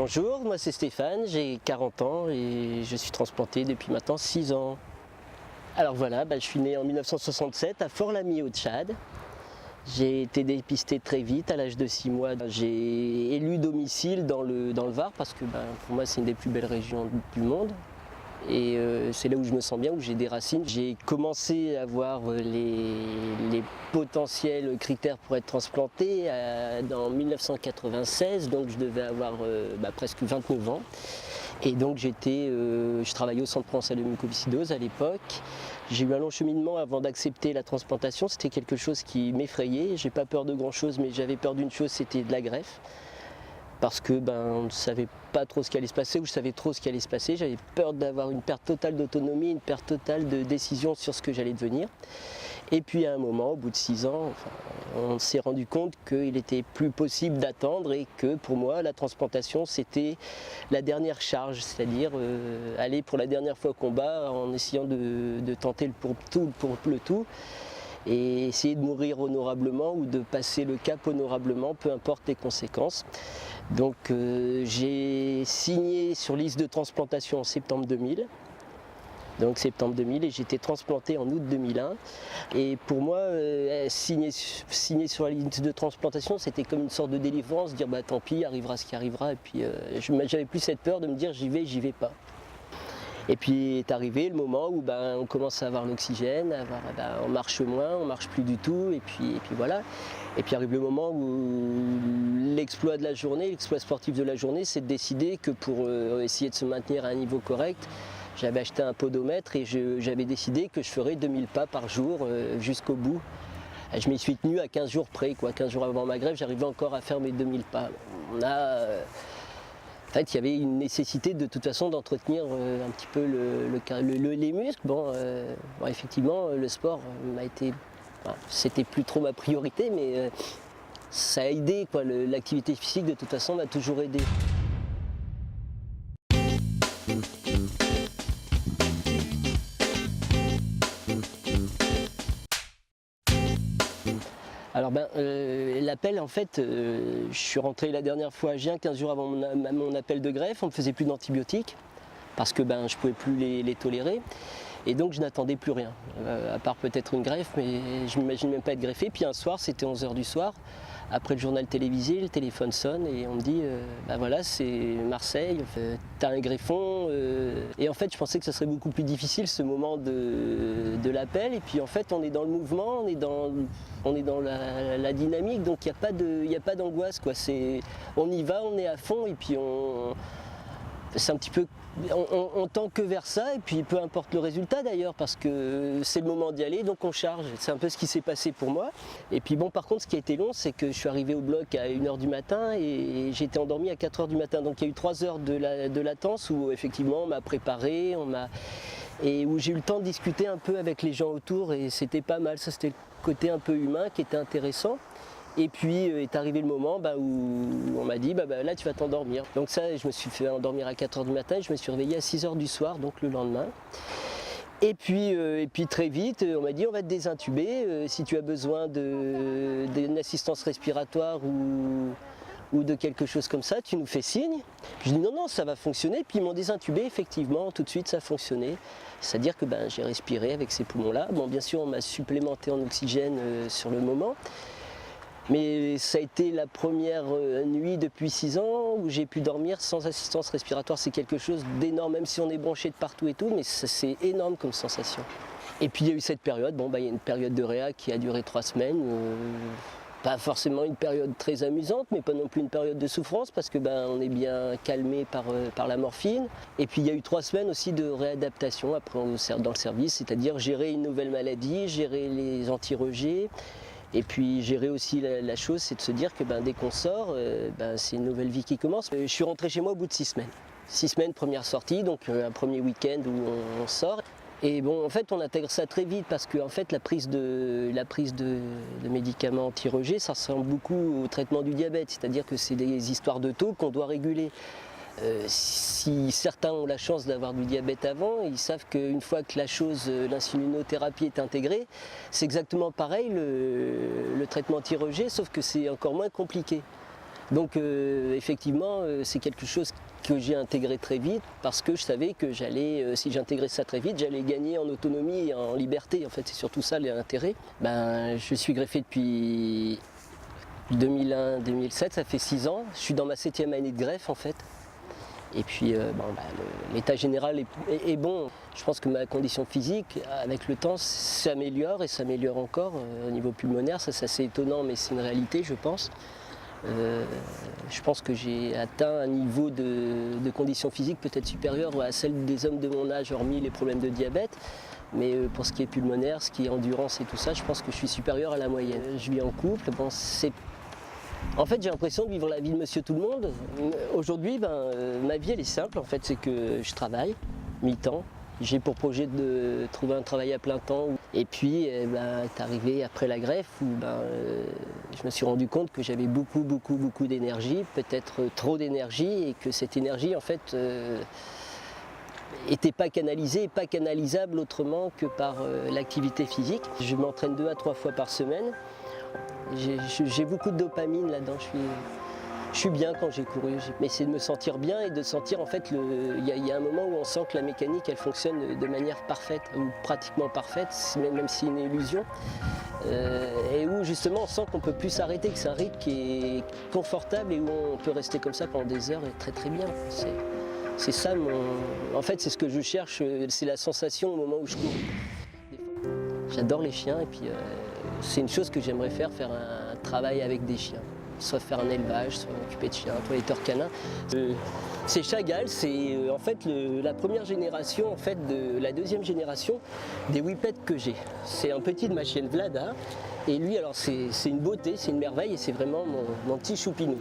Bonjour, moi c'est Stéphane, j'ai 40 ans et je suis transplanté depuis maintenant 6 ans. Alors voilà, je suis né en 1967 à Fort-Lamy au Tchad. J'ai été dépisté très vite, à l'âge de 6 mois. J'ai élu domicile dans le Var parce que pour moi c'est une des plus belles régions du monde. Et c'est là où je me sens bien, où j'ai des racines. J'ai commencé à voir les potentiels critères pour être transplanté en 1996, donc je devais avoir presque 29 ans. Et donc je travaillais au centre provençal de mucoviscidose à l'époque. J'ai eu un long cheminement avant d'accepter la transplantation, c'était quelque chose qui m'effrayait. J'ai pas peur de grand chose, mais j'avais peur d'une chose, c'était de la greffe. Parce que on ne savait pas trop ce qui allait se passer, ou je savais trop ce qui allait se passer. J'avais peur d'avoir une perte totale d'autonomie, une perte totale de décision sur ce que j'allais devenir. Et puis à un moment, au bout de 6 ans, on s'est rendu compte qu'il n'était plus possible d'attendre et que pour moi, la transplantation, c'était la dernière charge, c'est-à-dire aller pour la dernière fois au combat en essayant de tenter le pour le tout. Et essayer de mourir honorablement ou de passer le cap honorablement, peu importe les conséquences. Donc j'ai signé sur liste de transplantation en septembre 2000. Donc septembre 2000, et j'ai été transplanté en août 2001. Et pour moi, signer sur la liste de transplantation, c'était comme une sorte de délivrance, dire tant pis, arrivera ce qui arrivera. Et puis j'avais plus cette peur de me dire j'y vais pas. Et puis est arrivé le moment où on commence à avoir l'oxygène, on marche moins, on marche plus du tout, et puis voilà. Et puis arrive le moment où l'exploit de la journée, l'exploit sportif de la journée, c'est de décider que pour essayer de se maintenir à un niveau correct, j'avais acheté un podomètre et j'avais décidé que je ferais 2000 pas par jour jusqu'au bout. Et je m'y suis tenu à 15 jours près, 15 jours avant ma greffe, j'arrivais encore à faire mes 2000 pas. En fait, il y avait une nécessité de toute façon d'entretenir un petit peu les muscles. Effectivement, le sport c'était plus trop ma priorité, mais ça a aidé. L'activité physique, de toute façon, m'a toujours aidé. Alors l'appel, en fait, je suis rentré la dernière fois à Gien 15 jours avant mon appel de greffe. On ne me faisait plus d'antibiotiques parce que je ne pouvais plus les tolérer. Et donc je n'attendais plus rien, à part peut-être une greffe, mais je ne m'imagine même pas être greffé. Puis un soir, c'était 11 h du soir, après le journal télévisé, le téléphone sonne et on me dit voilà, c'est Marseille, t'as un greffon. Et en fait, je pensais que ce serait beaucoup plus difficile ce moment de l'appel. Et puis en fait, on est dans le mouvement, on est dans la dynamique, donc il n'y a pas d'angoisse. On y va, on est à fond et puis c'est un petit peu, on tend que vers ça, et puis peu importe le résultat d'ailleurs, parce que c'est le moment d'y aller, donc on charge. C'est un peu ce qui s'est passé pour moi. Et puis par contre, ce qui a été long, c'est que je suis arrivé au bloc à 1 h du matin et j'ai été endormi à 4 h du matin. Donc il y a eu 3 heures de latence où effectivement on m'a préparé, et où j'ai eu le temps de discuter un peu avec les gens autour, et c'était pas mal. Ça, c'était le côté un peu humain qui était intéressant. Et puis est arrivé le moment où on m'a dit là tu vas t'endormir. Donc ça, je me suis fait endormir à 4 h du matin et je me suis réveillé à 6 h du soir, donc le lendemain. Et puis très vite, on m'a dit on va te désintuber, si tu as besoin d'une assistance respiratoire ou de quelque chose comme ça, tu nous fais signe. Je dis non, ça va fonctionner. Puis ils m'ont désintubé, effectivement, tout de suite ça a fonctionné. C'est-à-dire que j'ai respiré avec ces poumons-là. Bon, bien sûr, on m'a supplémenté en oxygène sur le moment. Mais ça a été la première nuit depuis 6 ans où j'ai pu dormir sans assistance respiratoire. C'est quelque chose d'énorme, même si on est branché de partout et tout, mais c'est énorme comme sensation. Et puis il y a eu cette période, il y a une période de réa qui a duré 3 semaines. Pas forcément une période très amusante, mais pas non plus une période de souffrance, parce que on est bien calmé par la morphine. Et puis il y a eu 3 semaines aussi de réadaptation après dans le service, c'est-à-dire gérer une nouvelle maladie, gérer les anti-rejets. Et puis gérer aussi la chose, c'est de se dire que dès qu'on sort, c'est une nouvelle vie qui commence. Je suis rentré chez moi au bout de 6 semaines. 6 semaines, première sortie, donc un premier week-end où on sort. Et en fait, on intègre ça très vite parce que en fait, la prise de médicaments anti-rejet, ça ressemble beaucoup au traitement du diabète. C'est-à-dire que c'est des histoires de taux qu'on doit réguler. Si certains ont la chance d'avoir du diabète avant, ils savent qu'une fois que l'insulinothérapie est intégrée, c'est exactement pareil le traitement anti-rejet, sauf que c'est encore moins compliqué. Donc effectivement, c'est quelque chose que j'ai intégré très vite parce que je savais que j'allais, si j'intégrais ça très vite, j'allais gagner en autonomie et en liberté. En fait, c'est surtout ça l'intérêt. Je suis greffé depuis 2001-2007, ça fait 6 ans. Je suis dans ma 7e année de greffe en fait. Et puis l'état général est bon. Je pense que ma condition physique, avec le temps, s'améliore et s'améliore encore au niveau pulmonaire. Ça c'est assez étonnant, mais c'est une réalité, je pense. Je pense que j'ai atteint un niveau de condition physique peut-être supérieur à celle des hommes de mon âge, hormis les problèmes de diabète. Mais pour ce qui est pulmonaire, ce qui est endurance et tout ça, je pense que je suis supérieur à la moyenne. Je vis en couple, en fait, j'ai l'impression de vivre la vie de monsieur tout le monde. Aujourd'hui, ma vie elle est simple, en fait, c'est que je travaille mi-temps. J'ai pour projet de trouver un travail à plein temps. Et puis, est arrivé après la greffe où je me suis rendu compte que j'avais beaucoup d'énergie, peut-être trop d'énergie, et que cette énergie, en fait, n'était pas canalisée et pas canalisable autrement que par l'activité physique. Je m'entraîne 2 à 3 fois par semaine. J'ai beaucoup de dopamine là-dedans, je suis bien quand j'ai couru, mais c'est de me sentir bien et de sentir en fait, il y a un moment où on sent que la mécanique elle fonctionne de manière parfaite ou pratiquement parfaite, même si c'est une illusion, et où justement on sent qu'on ne peut plus s'arrêter, que c'est un rythme qui est confortable et où on peut rester comme ça pendant des heures et très bien. C'est ça, en fait c'est ce que je cherche, c'est la sensation au moment où je cours. J'adore les chiens et puis c'est une chose que j'aimerais faire un travail avec des chiens. Soit faire un élevage, soit m'occuper de chiens, un toiletteur canin. C'est Chagall, c'est en fait la première génération, en fait, la deuxième génération des whippets que j'ai. C'est un petit de ma chienne Vlada. Et lui, alors c'est une beauté, c'est une merveille et c'est vraiment mon petit choupinou.